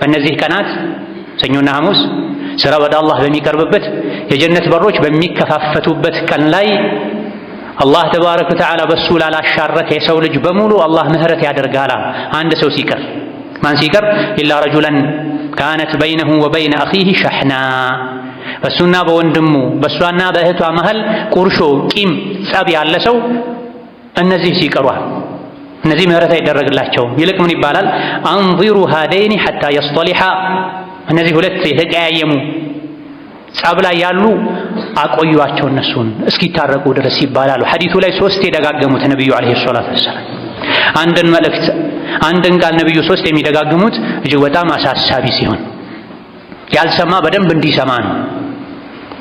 በእነዚህ ቀናት ሰኞና ሐሙስ ስራ ወደ አላህ በሚቀርብበት የጀነት በሮች በሚከፋፈቱበት ቀን ላይ አላህ ተባረከ ወተዓላ በሱ ላላሻረከ የሰው ልጅ በሙሉ አላህ ምህረት ያደርጋል። አንድ ሰው ሲቀር ማን ሲቀር? ኢላ ረጁለን ካነት በይነሁ ወበይነ አኺህ ሸሕና በሱና በወንድሙ በሷና በእህቷ መሃል ቁርሾ፣ ቂም፣ ጸብ ያለ ሰው እነዚህ ሲቀሯል እነዚህ ምህረት አይደረግላቸውም። ይልቅ ምን ይባላል? አንዚሩ ሃደይኒ ሐታ የስጠሊሓ እነዚህ ሁለት የተቀያየሙ ጸብ ላይ ያሉ አቆዩዋቸው እነሱን እስኪታረቁ ድረስ ይባላሉ። ሐዲሱ ላይ ሶስት የደጋገሙት ነብዩ አለይሂ ሰላቱ ወሰላም አንድን መልእክት አንድን ቃል ነብዩ ሶስት የሚደጋግሙት እጅግ በጣም አሳሳቢ ሲሆን ያልሰማ በደንብ እንዲሰማ ነው።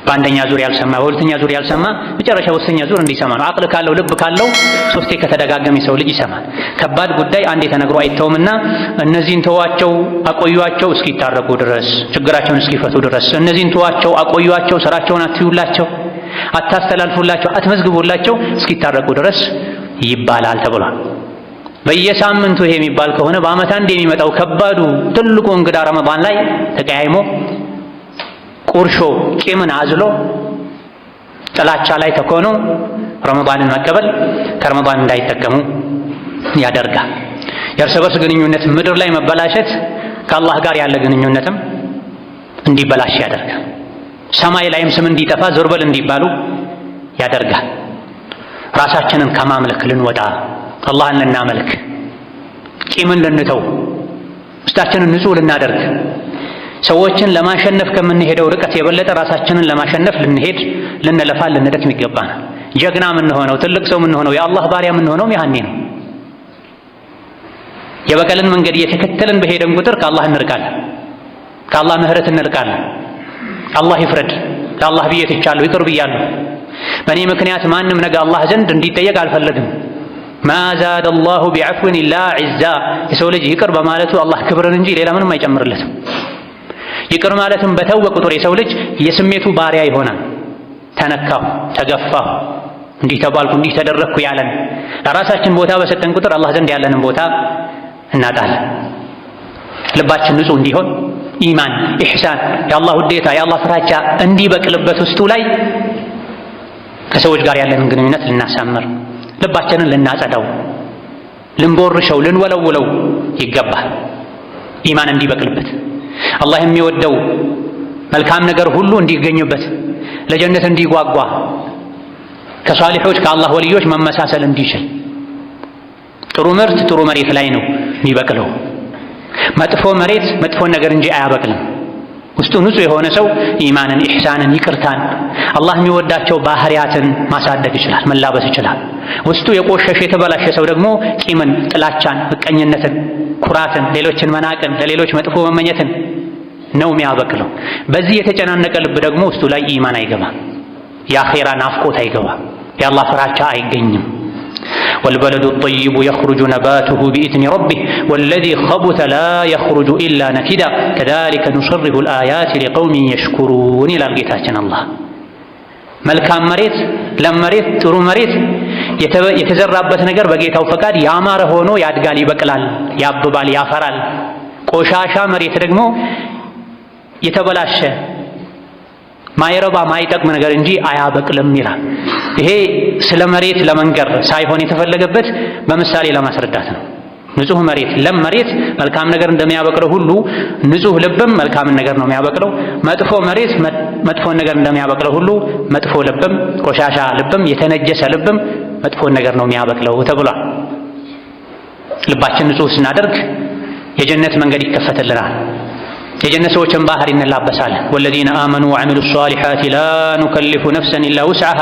በአንደኛ ዙር ያልሰማ በሁለተኛ ዙር ያልሰማ መጨረሻ በሶስተኛ ዙር እንዲሰማ ነው። አቅል ካለው ልብ ካለው ሶስቴ ከተደጋገመ ሰው ልጅ ይሰማል። ከባድ ጉዳይ አንዴ ተነግሮ አይተውምና እነዚህን ተዋቸው አቆዩዋቸው እስኪታረቁ ድረስ ችግራቸውን እስኪፈቱ ድረስ እነዚህን ተዋቸው አቆዩዋቸው ስራቸውን አትዩላቸው አታስተላልፉላቸው አትመዝግቡላቸው እስኪታረቁ ድረስ ይባላል ተብሏል። በየሳምንቱ ይሄ የሚባል ከሆነ በዓመት አንድ የሚመጣው ከባዱ ትልቁ እንግዳ ረመዳን ላይ ተቀያይሞ ቁርሾ ቂምን አዝሎ ጥላቻ ላይ ተኮኑ ረመዳንን መቀበል ከረመዳን እንዳይጠቀሙ ያደርጋል። የእርስ በርስ ግንኙነት ምድር ላይ መበላሸት ከአላህ ጋር ያለ ግንኙነትም እንዲበላሽ ያደርጋል። ሰማይ ላይም ስም እንዲጠፋ ዞር በል እንዲባሉ ያደርጋል። ራሳችንን ከማምለክ ልንወጣ አላህን ልናመልክ ቂምን ልንተው ውስጣችንን ንጹህ ልናደርግ ሰዎችን ለማሸነፍ ከምንሄደው ርቀት የበለጠ ራሳችንን ለማሸነፍ ልንሄድ ልንለፋ ልንደክም ይገባናል። ጀግና የምንሆነው ትልቅ ሰው የምንሆነው የአላህ ባሪያ የምንሆነውም ያኔ ነው። የበቀልን መንገድ እየተከተልን በሄደን ቁጥር ከአላህ እንርቃለን፣ ከአላህ ምህረት እንርቃለን። አላህ ይፍረድ፣ ለአላህ ብዬ ትቻለሁ፣ ይቅር ብያለሁ፣ በእኔ ምክንያት ማንም ነገ አላህ ዘንድ እንዲጠየቅ አልፈልግም። ማ ዛደ አላሁ ቢዐፍዊን ኢላ ዒዛ የሰው ልጅ ይቅር በማለቱ አላህ ክብርን እንጂ ሌላ ምንም አይጨምርለትም። ይቅር ማለትም በተወ ቁጥር የሰው ልጅ የስሜቱ ባሪያ ይሆናል። ተነካሁ፣ ተገፋሁ፣ እንዲህ ተባልኩ፣ እንዲህ ተደረግኩ ያለን ለራሳችን ቦታ በሰጠን ቁጥር አላህ ዘንድ ያለንን ቦታ እናጣለን። ልባችን ንጹህ እንዲሆን ኢማን፣ ኢሕሳን፣ የአላህ ውዴታ፣ የአላህ ፍራቻ እንዲበቅልበት ውስጡ ላይ ከሰዎች ጋር ያለንን ግንኙነት ልናሳምር፣ ልባችንን ልናጸዳው፣ ልንቦርሸው፣ ልንወለውለው ይገባል። ኢማን እንዲበቅልበት አላህ የሚወደው መልካም ነገር ሁሉ እንዲገኝበት ለጀነት እንዲጓጓ ከሷሊሖች ከአላህ ወልዮች መመሳሰል እንዲችል ጥሩ ምርት ጥሩ መሬት ላይ ነው የሚበቅለው። መጥፎ መሬት መጥፎን ነገር እንጂ አያበቅልም። ውስጡ ንጹህ የሆነ ሰው ኢማንን፣ ኢሕሳንን፣ ይቅርታን አላህ የሚወዳቸው ባህሪያትን ማሳደግ ይችላል፣ መላበስ ይችላል። ውስጡ የቆሸሸ የተበላሸ ሰው ደግሞ ቂምን፣ ጥላቻን፣ ምቀኝነትን፣ ኩራትን፣ ሌሎችን መናቅን፣ ለሌሎች መጥፎ መመኘትን ነው የሚያበቅለው። በዚህ የተጨናነቀ ልብ ደግሞ ውስጡ ላይ ኢማን አይገባም፣ የአኼራ ናፍቆት አይገባም፣ የአላህ ፍራቻ አይገኝም። ወልበለዱ ጠይቡ የኽሩጁ ነባቱሁ ቢኢዝኒ ረቢህ ወለዚ ኸቡተ ላ የኽሩጁ ኢላ ነኪዳ ከዛሊከ ኑሰሪፉ ልአያት ሊቀውሚን የሽኩሩን ይላል ጌታችን አላህ። መልካም መሬት፣ ለም መሬት፣ ጥሩ መሬት የተዘራበት ነገር በጌታው ፈቃድ ያማረ ሆኖ ያድጋል፣ ይበቅላል፣ ያብባል፣ ያፈራል። ቆሻሻ መሬት ደግሞ የተበላሸ ማይረባ ማይጠቅም ነገር እንጂ አያበቅልም ይላል። ይሄ ስለ መሬት ለመንገር ሳይሆን የተፈለገበት በምሳሌ ለማስረዳት ነው። ንጹህ መሬት፣ ለም መሬት መልካም ነገር እንደሚያበቅለው ሁሉ ንጹህ ልብም መልካምን ነገር ነው የሚያበቅለው። መጥፎ መሬት መጥፎን ነገር እንደሚያበቅለው ሁሉ መጥፎ ልብም፣ ቆሻሻ ልብም፣ የተነጀሰ ልብም መጥፎን ነገር ነው የሚያበቅለው ተብሏል። ልባችን ንጹህ ስናደርግ የጀነት መንገድ ይከፈትልናል። የጀነት ሰዎችን ባህሪ እንላበሳለን። ወለዚነ አመኑ ወዐሚሉ ሷሊሓቲ ላ ኑከሊፉ ነፍሰን ኢላ ውስዐሃ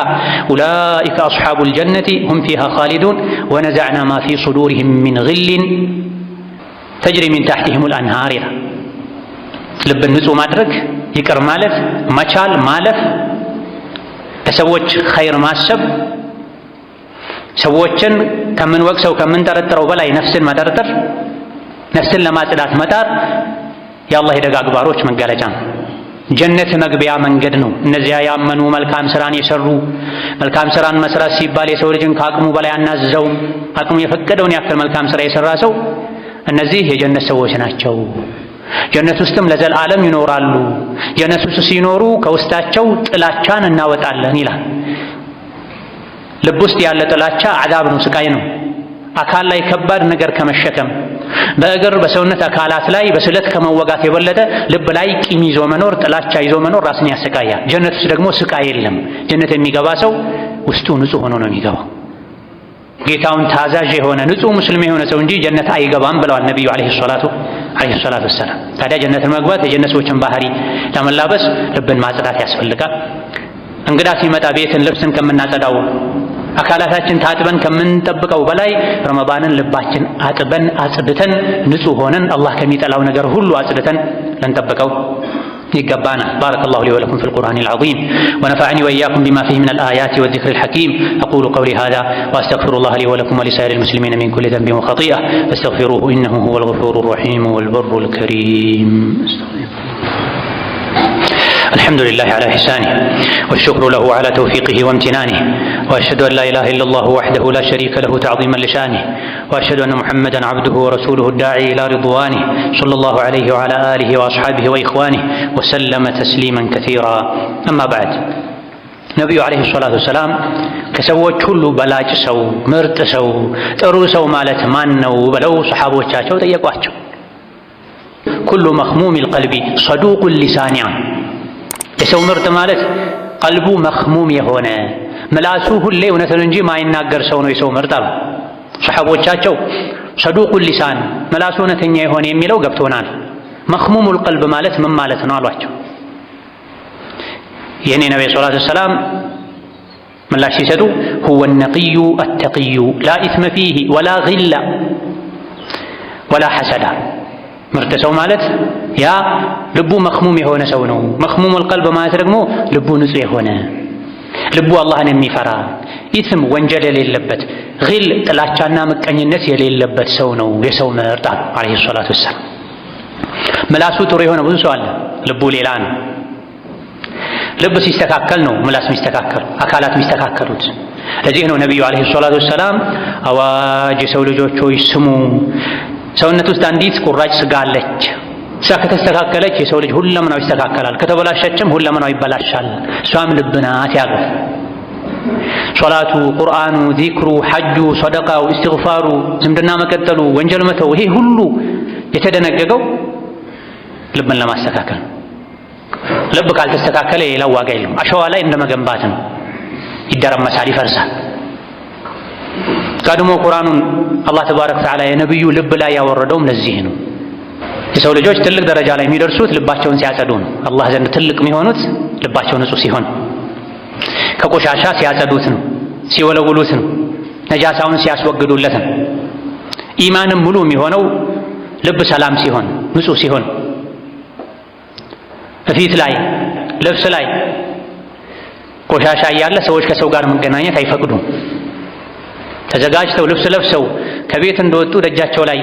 ኡላኢከ አስሓቡል ጀነቲ ሁም ፊሃ ኻሊዱን ወነዘዕና ማ ፊ ሱዱሪሂም ሚን ግልን ተጅሪ ሚን ተሕቲሂሙል አንሃር ይላል። ልብን ንጹህ ማድረግ፣ ይቅር ማለት፣ መቻል፣ ማለፍ፣ ለሰዎች ኸይር ማሰብ፣ ሰዎችን ከምንወቅሰው ከምንጠረጥረው በላይ ነፍስን መጠርጠር፣ ነፍስን ለማጽዳት መጣር የአላህ የደጋግ ባሮች መገለጫ ነው። ጀነት መግቢያ መንገድ ነው። እነዚያ ያመኑ መልካም ስራን የሰሩ መልካም ስራን መስራት ሲባል የሰው ልጅን ከአቅሙ በላይ አናዘውም። አቅሙ የፈቀደውን ያክል መልካም ስራ የሰራ ሰው እነዚህ የጀነት ሰዎች ናቸው። ጀነት ውስጥም ለዘላለም ይኖራሉ። ጀነት ውስጥ ሲኖሩ ከውስጣቸው ጥላቻን እናወጣለን ይላል። ልብ ውስጥ ያለ ጥላቻ አዛብ ነው፣ ስቃይ ነው። አካል ላይ ከባድ ነገር ከመሸከም በእግር በሰውነት አካላት ላይ በስለት ከመወጋት የበለጠ ልብ ላይ ቂም ይዞ መኖር፣ ጥላቻ ይዞ መኖር ራስን ያሰቃያል። ጀነት ውስጥ ደግሞ ስቃይ የለም። ጀነት የሚገባ ሰው ውስጡ ንጹህ ሆኖ ነው የሚገባው። ጌታውን ታዛዥ የሆነ ንጹህ ሙስሊም የሆነ ሰው እንጂ ጀነት አይገባም ብለዋል ነቢዩ ዓለይሂ ሰላቱ ወሰላም። ታዲያ ጀነትን መግባት የጀነት ሰዎችን ባህሪ ለመላበስ ልብን ማጽዳት ያስፈልጋል። እንግዳ ሲመጣ ቤትን ልብስን ከምናጸዳው አካላታችን ታጥበን ከምንጠብቀው በላይ ረመዳንን ልባችን አጥበን አጽድተን ንጹህ ሆነን አላህ ከሚጠላው ነገር ሁሉ አጽድተን ልንጠብቀው يقبانا. بارك الله لي ولكم في القرآن العظيم ونفعني وإياكم بما فيه من الآيات والذكر الحكيم. أقول قولي هذا وأستغفر الله لي ولكم ولسائر المسلمين من كل ذنب وخطيئة فاستغفروه إنه هو الغفور الرحيم والبر الكريم. الحمد لله على إحسانه والشكر له على توفيقه وامتنانه وأشهد أن لا إله إلا الله وحده لا شريك له تعظيما لشانه وأشهد أن محمدا عبده ورسوله الداعي إلى رضوانه صلى الله عليه وعلى آله وأصحابه وإخوانه وسلم تسليما كثيرا. أما بعد ነቢዩ ዓለይሂ ሰላቱ ወሰላም ከሰዎች ሁሉ በላጭ ሰው ምርጥ ሰው ጥሩ ሰው ማለት ማን ነው ብለው ሰሓቦቻቸው ጠየቋቸው። ኩሉ መኽሙሚል ቀልቢ ሰዱቁል ሊሳኒ የሰው ምርጥ ማለት ቀልቡ መኽሙም የሆነ ምላሱ ሁሌ እውነትን እንጂ ማይናገር ሰው ነው የሰው ምርጥ አሉ። ሰሓቦቻቸው ሰዱቁል ሊሳን ምላሱ እውነተኛ የሆነ የሚለው ገብቶናል፣ መኽሙሙል ቀልብ ማለት ምን ማለት ነው አሏቸው። የኔ ነብዩ ሰለላሁ ዐለይሂ ወሰለም ምላሽ ሲሰጡ ሁወ ነቂዩ አተቂዩ ላ ኢስመ ፊህ ወላ ጊላ ወላ ሐሰዳ ምርጥ ሰው ማለት ያ ልቡ መኽሙም የሆነ ሰው ነው። መኽሙሙል ቀልብ ማለት ደግሞ ልቡ ንጹህ የሆነ ልቡ አላህን የሚፈራ ኢስም ወንጀል የሌለበት ጊል ጥላቻና ምቀኝነት የሌለበት ሰው ነው የሰው ምርጥ ዓለይሂ ሰላቱ ወሰላም። ምላሱ ጥሩ የሆነ ብዙ ሰው አለ፣ ልቡ ሌላ ነው። ልብ ሲስተካከል ነው ምላስ የሚስተካከል አካላት የሚስተካከሉት። ለዚህ ነው ነቢዩ ዓለይሂ ሰላቱ ወሰላም አዋጅ የሰው ልጆች ሆይ ስሙ፣ ሰውነት ውስጥ አንዲት ቁራጭ ስጋ አለች። እሷ ከተስተካከለች የሰው ልጅ ሁለመናው ይስተካከላል፣ ከተበላሸችም ሁለመናው ይበላሻል። እሷም ልብ ናት ያሉ ሶላቱ፣ ቁርአኑ፣ ዚክሩ፣ ሐጁ፣ ሰደቃው፣ እስትግፋሩ፣ ዝምድና መቀጠሉ፣ ወንጀል መተው፣ ይሄ ሁሉ የተደነገገው ልብን ለማስተካከል። ልብ ካልተስተካከለ ሌላው ዋጋ የለም። አሸዋ ላይ እንደመገንባት ነው፣ ይደረመሳል፣ ይፈርሳል። ቀድሞ ቁርአኑን አላህ ተባረከ ወተዓላ የነብዩ ልብ ላይ ያወረደውም ለዚህ ነው። የሰው ልጆች ትልቅ ደረጃ ላይ የሚደርሱት ልባቸውን ሲያጸዱ ነው። አላህ ዘንድ ትልቅ የሚሆኑት ልባቸው ንጹህ ሲሆን፣ ከቆሻሻ ሲያጸዱት ነው፣ ሲወለውሉት ነው፣ ነጃሳውን ሲያስወግዱለት ነው። ኢማንም ሙሉ የሚሆነው ልብ ሰላም ሲሆን፣ ንጹህ ሲሆን፣ ፊት ላይ ልብስ ላይ ቆሻሻ እያለ ሰዎች ከሰው ጋር መገናኘት አይፈቅዱም። ተዘጋጅተው ልብስ ለብሰው ከቤት እንደወጡ ደጃቸው ላይ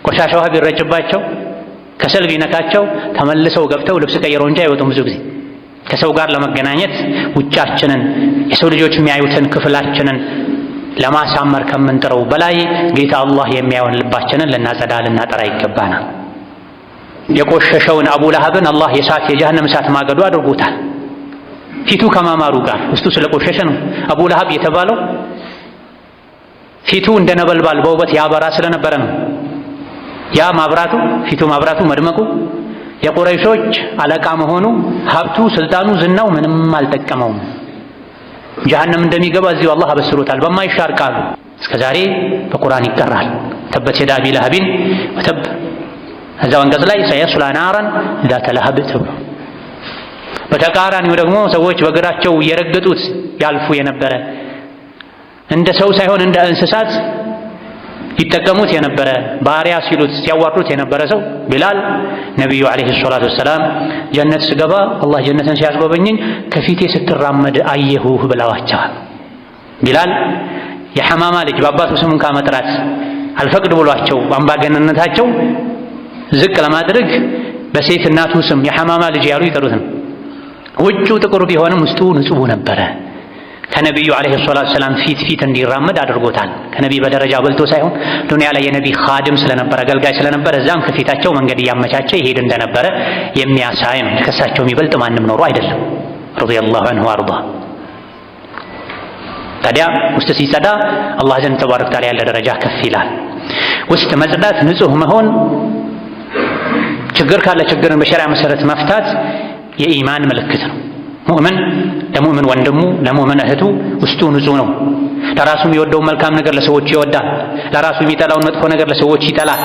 ቆሻሻ ውሃ ቢረጭባቸው ከሰል ቢነካቸው ተመልሰው ገብተው ልብስ ቀይረው እንጂ አይወጡም። ብዙ ጊዜ ከሰው ጋር ለመገናኘት ውጫችንን የሰው ልጆች የሚያዩትን ክፍላችንን ለማሳመር ከምንጥረው በላይ ጌታ አላህ የሚያየውን ልባችንን ልናጸዳ ልናጠራ ይገባናል። የቆሸሸውን አቡ ለሀብን አላህ የእሳት የጀሃነም እሳት ማገዶ አድርጎታል። ፊቱ ከማማሩ ጋር ውስጡ ስለቆሸሸ ነው። አቡ ለሀብ የተባለው ፊቱ እንደ ነበልባል በውበት ያበራ ስለነበረ ነው። ያ ማብራቱ ፊቱ ማብራቱ መድመቁ የቁረይሾች አለቃ መሆኑ ሀብቱ፣ ስልጣኑ፣ ዝናው ምንም አልጠቀመውም። ጀሃነም እንደሚገባ እዚሁ አላህ አበስሮታል በማይሻር ቃሉ። እስከዛሬ በቁርአን ይቀራል። ተበት የዳ አቢ ለሀቢን ወተብ። እዛው አንቀጽ ላይ ሰየስላ ናራን ዛተ ለሀብ ተብሎ፣ በተቃራኒው ደግሞ ሰዎች በእግራቸው እየረገጡት ያልፉ የነበረ እንደ ሰው ሳይሆን እንደ እንስሳት ይጠቀሙት የነበረ ባሪያ ሲሉት ሲያዋርዱት የነበረ ሰው ቢላል ነቢዩ ዓለይሂ ሰላቱ ወሰላም ጀነት ስገባ አላህ ጀነትን ሲያስጎበኘኝ ከፊቴ ስትራመድ አየሁህ ብለዋቸዋል። ቢላል የሐማማ ልጅ በአባቱ ስሙን ካመጥራት አልፈቅድ ብሏቸው አምባገነንነታቸው ዝቅ ለማድረግ በሴት እናቱ ስም የሐማማ ልጅ ያሉ ይጠሩት ነው። ውጩ ጥቁር ቢሆንም ውስጡ ንጹህ ነበረ። ከነቢዩ ዓለይሂ ሰላቱ ወሰላም ፊት እንዲራመድ አድርጎታል። ከነቢይ በደረጃ በልጦ ሳይሆን ዱንያ ላይ የነቢይ ኻድም ስለነበረ አገልጋይ ስለነበረ እዛም ከፊታቸው መንገድ እያመቻቸ ይሄድ እንደነበረ የሚያሳይ ነው። ከእሳቸው የሚበልጥ ማንም ኖሮ አይደለም። ረዲየላሁ ዐንሁ ወአርዳ። ታዲያ ውስጥ ሲጸዳ አላህ ዘንድ ተባረከ ወተዓላ ያለ ደረጃ ከፍ ይላል። ውስጥ መጽዳት፣ ንጹህ መሆን፣ ችግር ካለ ችግርን በሸሪዓ መሰረት መፍታት የኢማን ምልክት ነው። ሙእምን ለሙእምን ወንድሙ ለሙእምን እህቱ ውስጡ ንጹህ ነው። ለራሱ የሚወደውን መልካም ነገር ለሰዎች ይወዳል። ለራሱ የሚጠላውን መጥፎ ነገር ለሰዎች ይጠላል።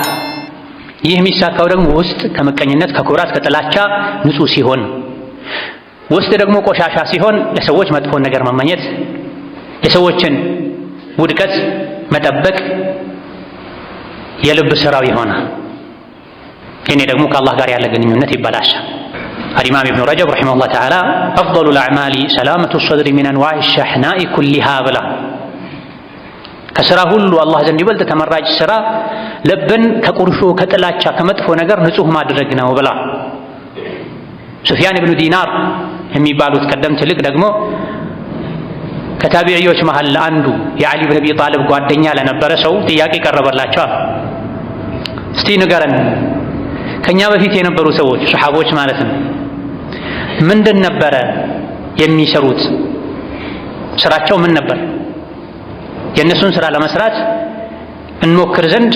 ይህ የሚሳካው ደግሞ ውስጥ ከምቀኝነት፣ ከኩራት፣ ከጥላቻ ንጹህ ሲሆን፣ ውስጥ ደግሞ ቆሻሻ ሲሆን ለሰዎች መጥፎን ነገር መመኘት፣ የሰዎችን ውድቀት መጠበቅ የልብ ስራው ይሆናል። ይሄ ደግሞ ከአላህ ጋር ያለ ግንኙነት ይበላሻል። አልኢማም ኢብኑ ረጀብ ረሒመሁላህ ተዓላ አፍደሉል አዕማሊ ሰላመቱ ሰድሪ ሚን አንዋዕ ሸሕናኢ ኩሊሃ ብላ ከስራ ሁሉ አላህ ዘንድ ይበልጥ ተመራጭ ስራ ልብን ከቁርሾ ከጥላቻ ከመጥፎ ነገር ንጹህ ማድረግ ነው ብላ። ሱፊያን ኢብኑ ዲናር የሚባሉት ቀደምት ልቅ ደግሞ ከታቢዕዮች መሃል ለአንዱ የዓሊ ብን አቢ ጣልብ ጓደኛ ለነበረ ሰው ጥያቄ ቀረበላቸዋል። እስቲ ንገረን፣ ከኛ በፊት የነበሩ ሰዎች ሱሐቦች ማለት ነው ምንድን ነበረ የሚሰሩት? ስራቸው ምን ነበር? የእነሱን ስራ ለመስራት እንሞክር ዘንድ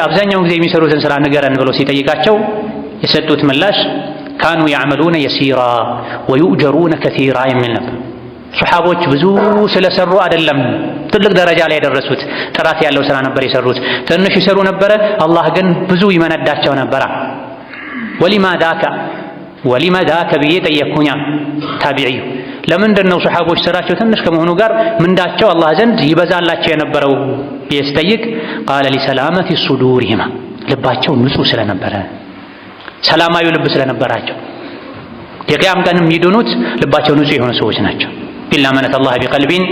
አብዛኛውን ጊዜ የሚሰሩትን ስራ ንገረን ብሎ ሲጠይቃቸው የሰጡት ምላሽ ካኑ ያዕመሉነ የሲራ ወዩእጀሩነ ከሲራ የሚል ነበር። ሱሐቦች ብዙ ስለሰሩ አይደለም ትልቅ ደረጃ ላይ የደረሱት፣ ጥራት ያለው ስራ ነበር የሰሩት። ትንሽ ይሰሩ ነበረ፣ አላህ ግን ብዙ ይመነዳቸው ነበረ። ወሊማ ዳከ ብዬ ጠየቅኩኛ ታቢዒዩ፣ ለምንድን ነው ሱሐቦች ስራቸው ትንሽ ከመሆኑ ጋር ምንዳቸው አላህ ዘንድ ይበዛላቸው የነበረው ብዬ ስጠይቅ ቃለ ሊሰላመቲ ሱዱሪሂማ፣ ልባቸው ንጹህ ስለነበረ ሰላማዊ ልብ ስለነበራቸው። የቅያም ቀን የሚድኑት ልባቸው ንጹህ የሆኑ ሰዎች ናቸው። ኢላ መን አተላህ ቢቀልቢን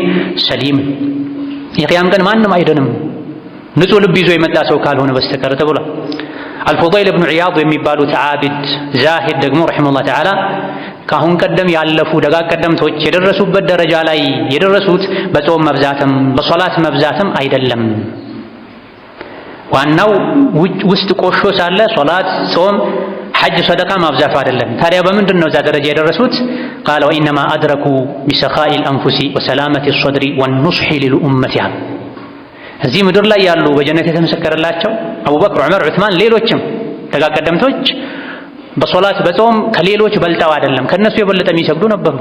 ሰሊም፣ የቅያም ቀን ማንም አይድንም ንጹህ ልብ ይዞ የመጣ ሰው ካልሆነ በስተቀር ተብሏል። አልፉዳይል ብኑ ዒያድ የሚባሉት ዓቢድ ዛሂድ ደግሞ ረሒመሁላህ ተዓላ ከአሁን ቀደም ያለፉ ደጋግ ቀደምቶች የደረሱበት ደረጃ ላይ የደረሱት በጾም መብዛትም በሶላት መብዛትም አይደለም። ዋናው ውስጥ ቆሾ ሳለ ሶላት፣ ጾም፣ ሐጅ፣ ሰደቃ ማብዛቱ አይደለም። ታዲያ በምንድን ነው እዛ ደረጃ የደረሱት? ቃለ ወኢነማ አድረኩ ቢሰኻኢል አንፉሲ ወሰላመቲ ሶድሪ ወኑስሒ ሊልኡመቲሃ። እዚህ ምድር ላይ ያሉ በጀነት የተመሰከረላቸው አቡበክር፣ ዑመር፣ ዑስማን ሌሎችም ደጋግ ቀደምቶች በሶላት በጾም ከሌሎች በልጠው አይደለም፣ ከነሱ የበለጠ የሚሰግዱ ነበሩ።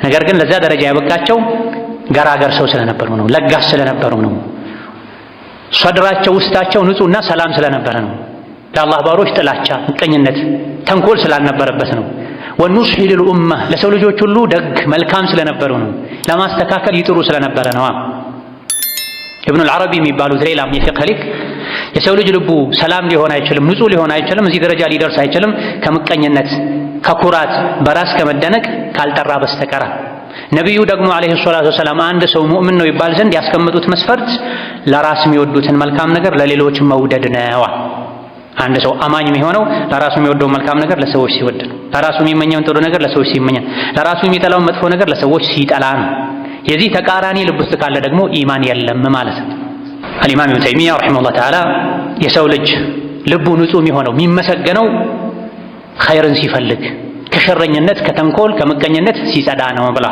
ነገር ግን ለዛ ደረጃ ያበቃቸው ገራገር ሰው ስለነበሩ ነው፣ ለጋስ ስለነበሩ ነው። ሶድራቸው ውስጣቸው ንጹህና ሰላም ስለነበረ ነው። ለአላህ ባሮች ጥላቻ፣ ምቀኝነት፣ ተንኮል ስላልነበረበት ነው። ወኑስሒ ሊልኡማ፣ ለሰው ልጆች ሁሉ ደግ መልካም ስለነበሩ ነው። ለማስተካከል ይጥሩ ስለነበረ ነው። ኢብኑል ዓረቢ የሚባሉት ሌላም የፊቅህ ሊቅ የሰው ልጅ ልቡ ሰላም ሊሆን አይችልም፣ ንጹህ ሊሆን አይችልም፣ እዚህ ደረጃ ሊደርስ አይችልም ከምቀኝነት፣ ከኩራት፣ በራስ ከመደነቅ ካልጠራ በስተቀር። ነቢዩ ደግሞ ዓለይሂ ሰላቱ ወሰላም አንድ ሰው ሙእምን ነው ይባል ዘንድ ያስቀመጡት መስፈርት ለራስ የሚወዱትን መልካም ነገር ለሌሎች መውደድ ነው። አንድ ሰው አማኝ የሚሆነው ለራሱ የሚወደውን መልካም ነገር ለሰዎች ሲወድ ነው። ለራሱ የሚመኘውን ጥሩ ነገር ለሰዎች ሲመኝ፣ ለራሱ የሚጠላውን መጥፎ ነገር ለሰዎች ሲጠላ ነው። የዚህ ተቃራኒ ልብ ውስጥ ካለ ደግሞ ኢማን የለም ማለት ነው። አልኢማም ኢብኑ ተይሚያ ረሒመሁላህ ተዓላ የሰው ልጅ ልቡ ንጹህ የሚሆነው የሚመሰገነው ኸይርን ሲፈልግ፣ ከሸረኝነት፣ ከተንኮል፣ ከምቀኝነት ሲጸዳ ነው ብላ።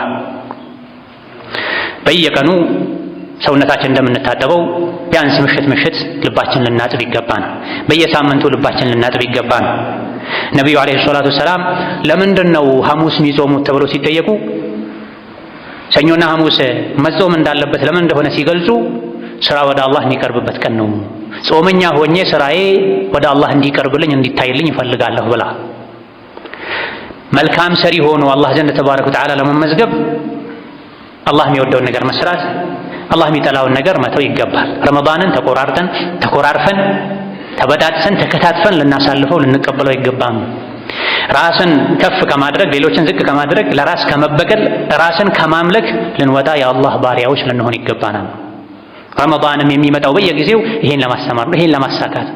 በየቀኑ ሰውነታችን እንደምንታጠበው ቢያንስ ምሽት ልባችን ልናጥብ ይገባን። በየሳምንቱ ልባችን ልናጥብ ይገባን። ነቢዩ ዓለይሂ ሰላቱ ወሰላም ለምንድን ነው ሐሙስ የሚጾሙት ተብሎ ሲጠየቁ ሰኞና ሐሙስ መጾም እንዳለበት ለምን እንደሆነ ሲገልጹ ስራ ወደ አላህ እንዲቀርብበት ቀን ነው፣ ጾመኛ ሆኜ ስራዬ ወደ አላህ እንዲቀርብልኝ እንዲታይልኝ ይፈልጋለሁ ብላ። መልካም ሰሪ ሆኖ አላህ ዘንድ ተባረከ ወተዓላ ለመመዝገብ አላህ የሚወደውን ነገር መስራት፣ አላህ የሚጠላውን ነገር መተው ይገባል። ረመዳንን ተኮራርፈን ተበጣጥሰን ተከታትፈን ልናሳልፈው ልንቀበለው አይገባም። ራስን ከፍ ከማድረግ ሌሎችን ዝቅ ከማድረግ ለራስ ከመበቀል ራስን ከማምለክ ልንወጣ የአላህ ባሪያዎች ልንሆን ይገባናል። ረመዳንም የሚመጣው በየጊዜው ይሄን ለማስተማር ነው፣ ይሄን ለማሳካት።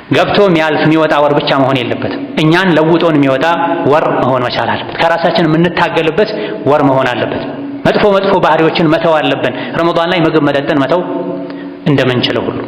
ገብቶ የሚያልፍ የሚወጣ ወር ብቻ መሆን የለበትም። እኛን ለውጦን የሚወጣ ወር መሆን መቻል አለበት። ከራሳችን የምንታገልበት ወር መሆን አለበት። መጥፎ ባህሪዎችን መተው አለብን። ረመዳን ላይ ምግብ መጠጥን መተው እንደምንችለው ሁሉ